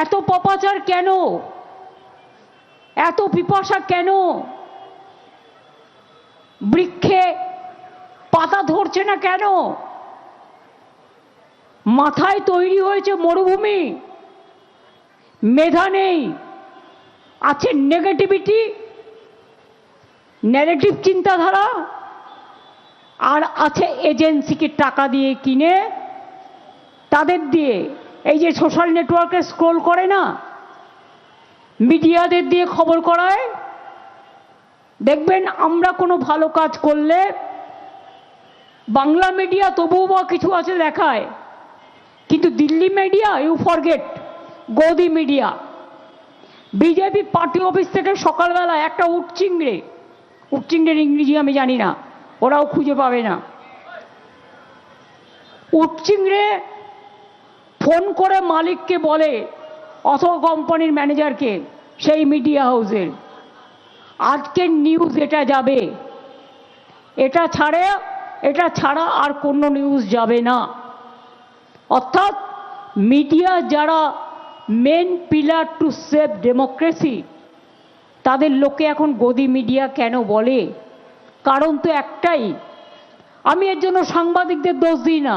এত পাপাচার কেন? এত পিপাসা কেন? বৃক্ষে পাতা ধরছে না কেন? মাথায় তৈরি হয়েছে মরুভূমি, মেধা নেই, আছে নেগেটিভিটি, নেগেটিভ চিন্তাধারা, আর আছে এজেন্সিকে টাকা দিয়ে কিনে তাদের দিয়ে এই যে সোশ্যাল নেটওয়ার্কে স্ক্রোল করে না, মিডিয়াদের দিয়ে খবর করায়। দেখবেন আমরা কোনো ভালো কাজ করলে বাংলা মিডিয়া তবুও বা কিছু আছে দেখায়, কিন্তু দিল্লি মিডিয়া ইউ ফরগেট, গদি মিডিয়া। বিজেপি পার্টি অফিস থেকে সকালবেলা একটা উটচিংড়ের ইংরেজি আমি জানি না, ওরাও খুঁজে পাবে না। উটচিংড়ে ফোন করে মালিককে বলে, অথবা কোম্পানির ম্যানেজারকে, সেই মিডিয়া হাউসের, আজকের নিউজ এটা যাবে, এটা ছাড়া আর কোনো নিউজ যাবে না। অর্থাৎ মিডিয়া যারা main pillar to save democracy, তাদের লোকে এখন গদি মিডিয়া কেন বলে? কারণ তো একটাই। আমি এর জন্য সাংবাদিকদের দোষ দিই না,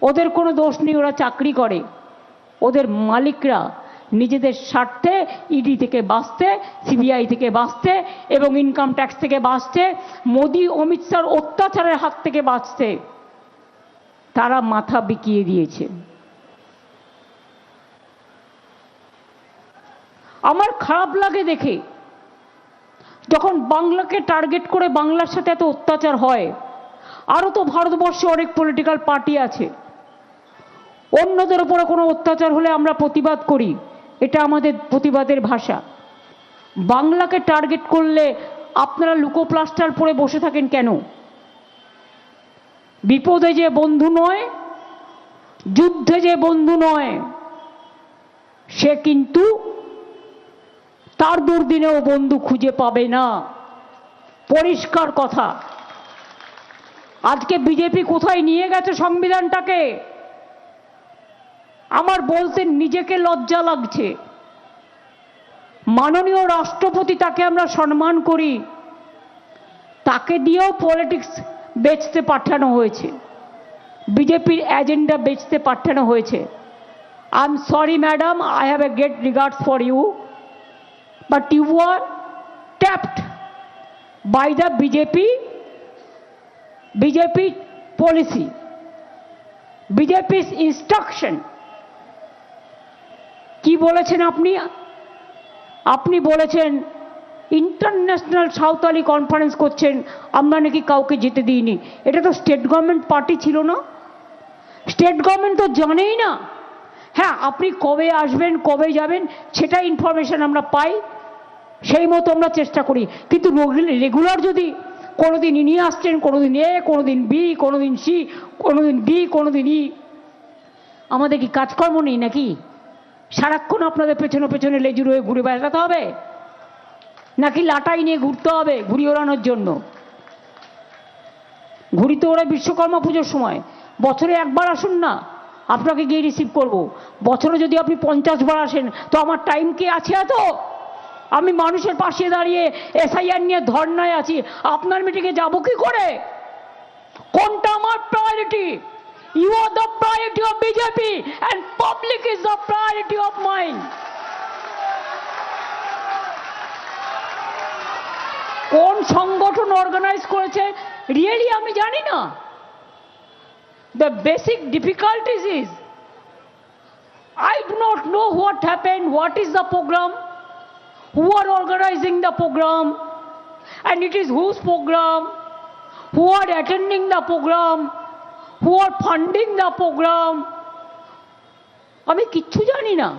ওদের কোনো দোষ নেই, ওরা চাকরি করে। ওদের মালিকরা নিজেদের স্বার্থে ইডি থেকে বাঁচতে, সিবিআই থেকে বাঁচতে এবং ইনকাম ট্যাক্স থেকে বাঁচতে, মোদি অমিত শাহর অত্যাচারের হাত থেকে বাঁচতে তারা মাথা বিকিয়ে দিয়েছে। আমার খারাপ লাগে দেখে, যখন বাংলাকে টার্গেট করে বাংলার সাথে এত অত্যাচার হয়। আরও তো ভারতবর্ষে অনেক পলিটিক্যাল পার্টি আছে, অন্যদের উপরে কোনো অত্যাচার হলে আমরা প্রতিবাদ করি, এটা আমাদের প্রতিবাদের ভাষা। বাংলাকে টার্গেট করলে আপনারা লুকোপ্লাস্টার পরে বসে থাকেন কেন? বিপদে যে বন্ধু নয়, যুদ্ধে যে বন্ধু নয়, সে কিন্তু তার দুর্দিনেও বন্ধু খুঁজে পাবে না। পরিষ্কার কথা। আজকে বিজেপি কোথায় নিয়ে গেছে সংবিধানটাকে, আমার বলতে নিজেকে লজ্জা লাগছে। মাননীয় রাষ্ট্রপতি, তাকে আমরা সম্মান করি, তাকে দিয়েও পলিটিক্স বেচতে পাঠানো হয়েছে, বিজেপির এজেন্ডা বেচতে পাঠানো হয়েছে। I am sorry madam, I have a great regards for you, but you were tapped by the BJP policy, BJP's instruction. কি বলেছেন আপনি? আপনি বলেছেন ইন্টারন্যাশনাল সাঁওতালি কনফারেন্স করছেন, আমরা নাকি কাউকে যেতে দিইনি। এটা তো স্টেট গভর্নমেন্ট পার্টি ছিল না, স্টেট গভর্নমেন্ট তো জানেই না। হ্যাঁ, আপনি কবে আসবেন, কবে যাবেন, সেটা ইনফরমেশন আমরা পাই, সেই মতো আমরা চেষ্টা করি। কিন্তু রেগুলার যদি কোনোদিন নিয়ে আসছেন, কোনোদিন এ, কোনোদিন বি, কোনোদিন সি, কোনোদিন ডি, কোনোদিন ই, আমাদের কি কাজকর্ম নেই নাকি? সারাক্ষণ আপনাদের পেছনে পেছনে লেজুর হয়ে ঘুরে বেড়াতে হবে, নাকি লাটাই নিয়ে ঘুরতে হবে ঘুড়ি ওড়ানোর জন্য? ঘুড়ি তো ওরা বিশ্বকর্মা পুজোর সময়, বছরে একবার আসুন না, আপনাকে গিয়ে রিসিভ করব। বছরে যদি আপনি 50 বার আসেন, তো আমার টাইম কি আছে এত? আমি মানুষের পাশে দাঁড়িয়ে এসআইআর নিয়ে ধর্নায় আছি, আপনার মিটিংয়ে যাব কি করে? কোনটা আমার priority? You are the priority of BJP and public is the priority of mind. কোন সংগঠন অর্গানাইজ করেছে রিয়েলি আমি জানি না। The basic difficulties is I do not know what happened, what is the program, who are organizing the program, and it is whose program, who are attending the program, who are funding the program. আমি কিচ্ছু জানি না,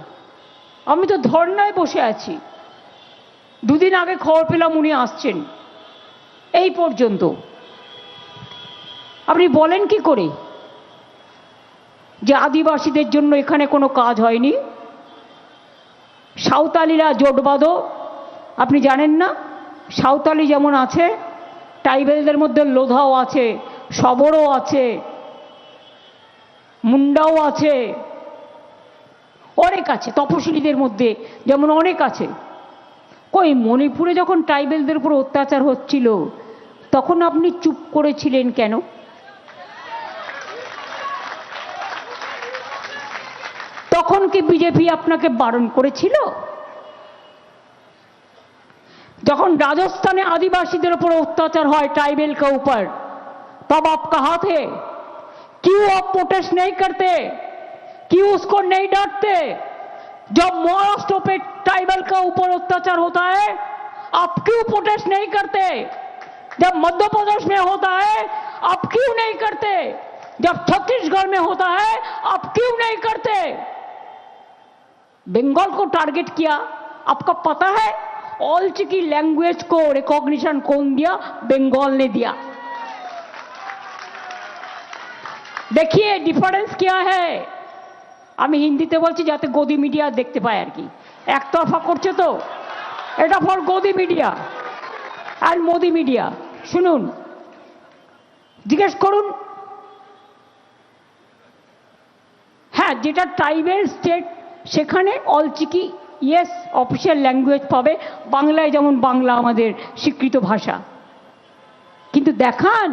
আমি তো ধর্নায় বসে আছি। দুদিন আগে খবর পেলাম উনি আসছেন, এই পর্যন্ত। আপনি বলেন কি করে যে আদিবাসীদের জন্য এখানে কোনো কাজ হয়নি? সাঁওতালিরা জোট বাঁধো, আপনি জানেন না? সাঁওতালি যেমন আছে, ট্রাইবেলদের মধ্যে লোধাও আছে, সবরও আছে, মুন্ডাও আছে, অনেক আছে, তপশিলীদের মধ্যে যেমন অনেক আছে। কই মণিপুরে যখন ট্রাইবেলদের উপর অত্যাচার হচ্ছিল তখন আপনি চুপ করেছিলেন কেন? তখন কি বিজেপি আপনাকে বারণ করেছিল? যখন राजस्थान आदिवासीদের উপর অত্যাচার হয় ट्राइबल के ऊपर, तब आप कहाँ थे? क्यों आप प्रोटेस्ट नहीं करते? क्यों उसको नहीं डांटते? जब महाराष्ट्र पे ट्राइबल के ऊपर अत्याचार होता है आप क्यों प्रोटेस्ट नहीं करते? जब मध्य प्रदेश में होता है आप क्यों नहीं करते? जब छत्तीसगढ़ में होता है आप क्यों नहीं करते? बंगाल को टारगेट किया, आपको पता है ऑल्च की लैंग्वेज को रिकॉग्निशन कौन दिया? बंगाल ने दिया। देखिए डिफरेंस क्या है। আমি হিন্দিতে বলছি যাতে গদি মিডিয়া দেখতে পায় আর কি, একতরফা করছে তো, এটা ফর গদি মিডিয়া আর মোদি মিডিয়া। শুনুন, জিজ্ঞেস করুন, হ্যাঁ যেটা ট্রাইবেল স্টেট সেখানে অলচিকি ইয়েস অফিসিয়াল ল্যাঙ্গুয়েজ পাবে, বাংলায় যেমন বাংলা আমাদের স্বীকৃত ভাষা, কিন্তু দেখান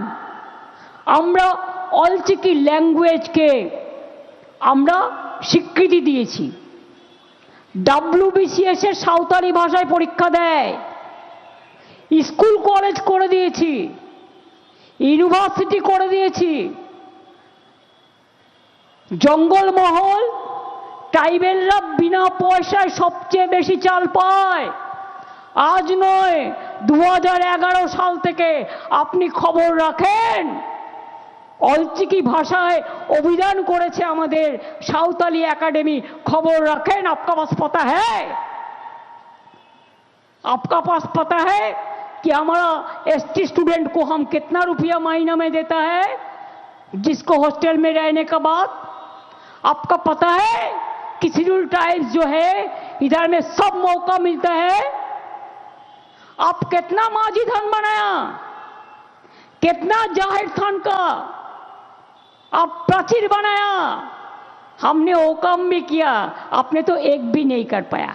আমরা অলচিকি ল্যাঙ্গুয়েজকে আমরা স্বীকৃতি দিয়েছি। WBCS এর সাঁওতালি ভাষায় পরীক্ষা দেয়, স্কুল কলেজ করে দিয়েছি, ইউনিভার্সিটি করে দিয়েছি। জঙ্গলমহল ট্রাইবেলরা বিনা পয়সায় সবচেয়ে বেশি চাল পায়। আজ নয় 2011 সাল থেকে আপনি খবর রাখেন অলচিকি ভাষায় অভিযান করেছে আমাদের সাঁওতালি एकेडमी, खबर रखें। आपका पास पता है? आपका पास पता है कि हमारा ST स्टूडेंट को हम कितना रुपया महीना में देता है जिसको हॉस्टल में रहने का बाद? आपका पता है कि शेड्यूल ट्राइब्स जो है इधर में सब मौका मिलता है। आप कितना माझी थान बनाया, कितना जाहिर थान का आप प्राचीर बनाया, हमने वो काम भी किया, आपने तो एक भी नहीं कर पाया,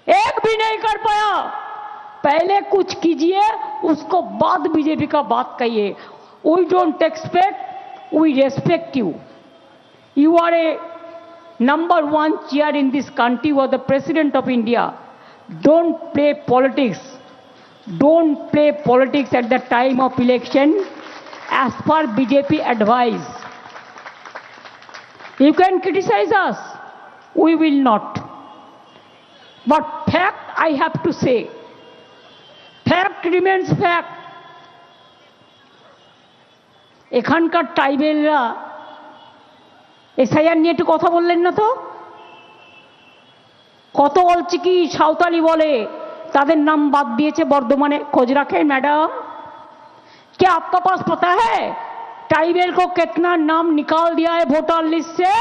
एक भी नहीं कर पाया। पहले कुछ कीजिए उसको बाद बीजेपी का बात कहिए। We don't expect, we respect you. You are a number one chair in this country, you are the president of India. Don't play politics. Don't play politics at the time of election as per BJP advice. You can criticize us, we will not. But fact I have to say, fact remains fact. এখানকার ট্রাইবেলরা SIR নিয়ে একটু কথা বললেন না তো? কত অলচিকি সাঁওতালি বলে তাদের নাম বাদ দিয়েছে বর্ধমানে, खोज रखें मैडम? क्या आपका पास पता है ट्राइबल को कितना नाम निकाल दिया है वोटर लिस्ट से?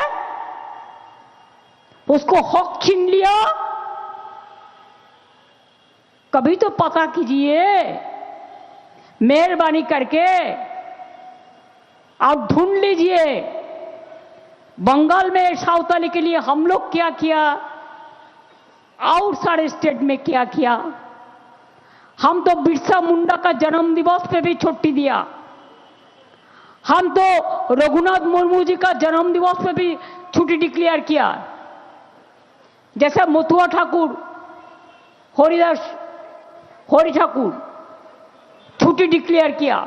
उसको हक छीन लिया। कभी तो पता कीजिए मेहरबानी करके, आप ढूंढ लीजिए बंगाल में साँवताली के लिए हम लोग क्या किया, आउटसाइड स्टेट में क्या किया। हम तो बिरसा मुंडा का जन्म दिवस पे भी छुट्टी दिया, हम तो रघुनाथ मुर्मू जी का जन्म दिवस पे भी छुट्टी डिक्लेयर किया। जैसे मथुआ ठाकुर, हरि ठाकुर छुट्टी डिक्लेयर किया,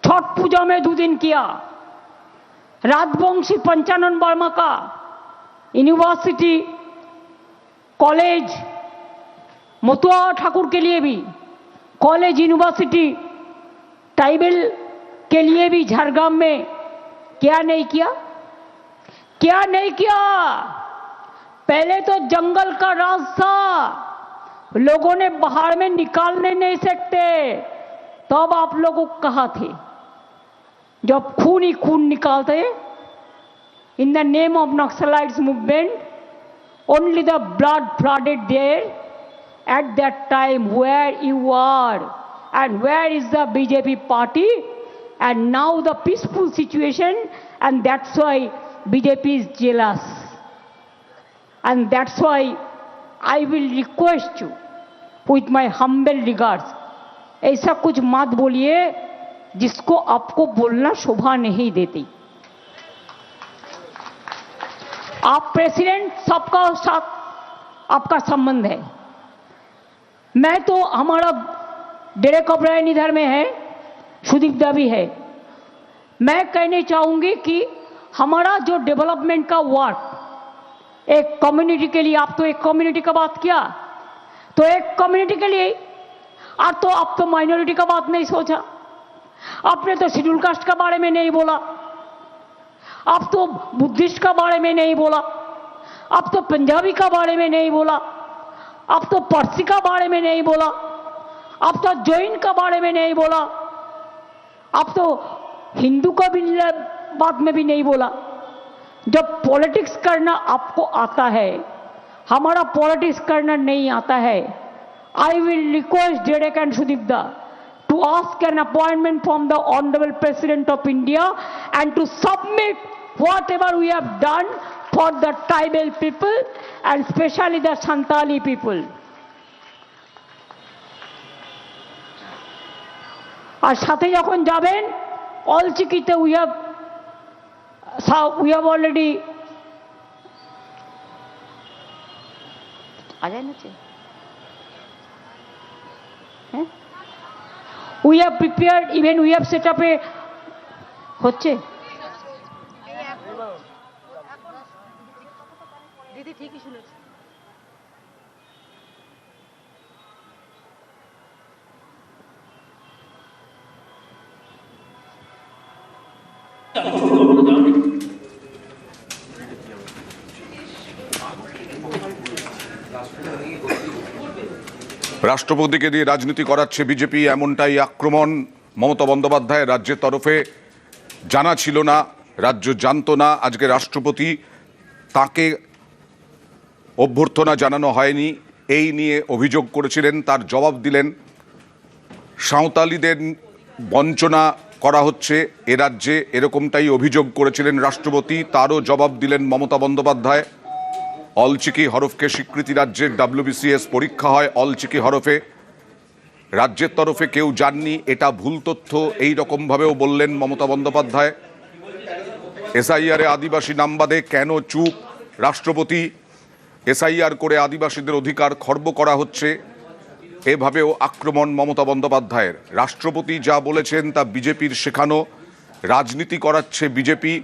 छठ पूजा में 2 दिन किया। राजवंशी पंचानन वर्मा का यूनिवर्सिटी कॉलेज, मथुआ ठाकुर के लिए भी कॉलेज यूनिवर्सिटी, ट्राइबल के लिए भी झारग्राम में क्या नहीं किया, क्या नहीं किया। पहले तो जंगल का राज था, लोगों ने बाहर में निकालने नहीं सकते, तब आप लोगों कहाँ थे जब खून ही खून निकालते in the name of Naxalites movement? Only the blood flooded there at that time. Where you are and where is the BJP party? And now the peaceful situation, and that's why BJP is jealous. and that's why I will request you with my humble regards, ऐसा कुछ मत बोलिए जिसको आपको बोलना शोभा नहीं देती। आप प्रेसिडेंट, सबका साथ आपका संबंध है। मैं तो, हमारा डेरेक ओब्रायन इधर में है, सुदीप दा भी है। मैं कहने चाहूंगी कि हमारा जो डेवलपमेंट का वर्क एक कम्युनिटी के लिए, आप तो एक कम्युनिटी का बात किया, तो एक कम्युनिटी के लिए, और तो आप तो माइनॉरिटी का बात नहीं सोचा, आपने तो शेड्यूल कास्ट का बारे में नहीं बोला, आप तो बुद्धिस्ट का बारे में नहीं बोला, आप तो पंजाबी का बारे में नहीं बोला, आप तो पारसी का बारे में नहीं बोला, आप तो जैन का बारे में नहीं बोला, आप तो हिंदू का भी बात में भी नहीं बोला। जब पॉलिटिक्स करना आपको आता है, हमारा पॉलिटिक्स करना नहीं आता है, I will request Derek and Sudipda to ask an appointment from the Honorable President of India and to submit whatever we have done for the tribal people and especially the Santali people. আর সাথে যখন যাবেন, অলচিকিতে we have already we have prepared, even we have set up a হচ্ছে দিদি ঠিকই শুনেছে। রাষ্ট্রপতিকে দিয়ে রাজনীতি করাচ্ছে বিজেপি, এমনটাই আক্রমণ মমতা বন্দ্যোপাধ্যায়। রাজ্যের তরফে জানা ছিল না, রাজ্য জানতো না আজকে রাষ্ট্রপতি, তাকে অভ্যর্থনা জানানো হয়নি, এই নিয়ে অভিযোগ করেছিলেন। তার জবাব দিলেন, সাঁওতালিদের বঞ্চনা করা হচ্ছে এ রাজ্যে, এরকমটাই অভিযোগ করেছিলেন রাষ্ট্রপতি। তারও জবাব দিলেন মমতা বন্দ্যোপাধ্যায়। অলচিকি হরফকে স্বীকৃতি, রাজ্যের WBCS পরীক্ষা হয় অলচিকি হরফে, রাজ্যের তরফে কেউ জাননি, এটা ভুল তথ্য, এই রকমভাবেও বললেন মমতা বন্দ্যোপাধ্যায়। SIR-এ আদিবাসী নাম বাদে কেন চুপ রাষ্ট্রপতি? SIR করে আদিবাসীদের অধিকার খর্ব করা হচ্ছে, এভাবেও আক্রমণ মমতা বন্দ্যোপাধ্যায়ের। রাষ্ট্রপতি যা বলেছেন তা বিজেপির শেখানো, রাজনীতি করাচ্ছে বিজেপি।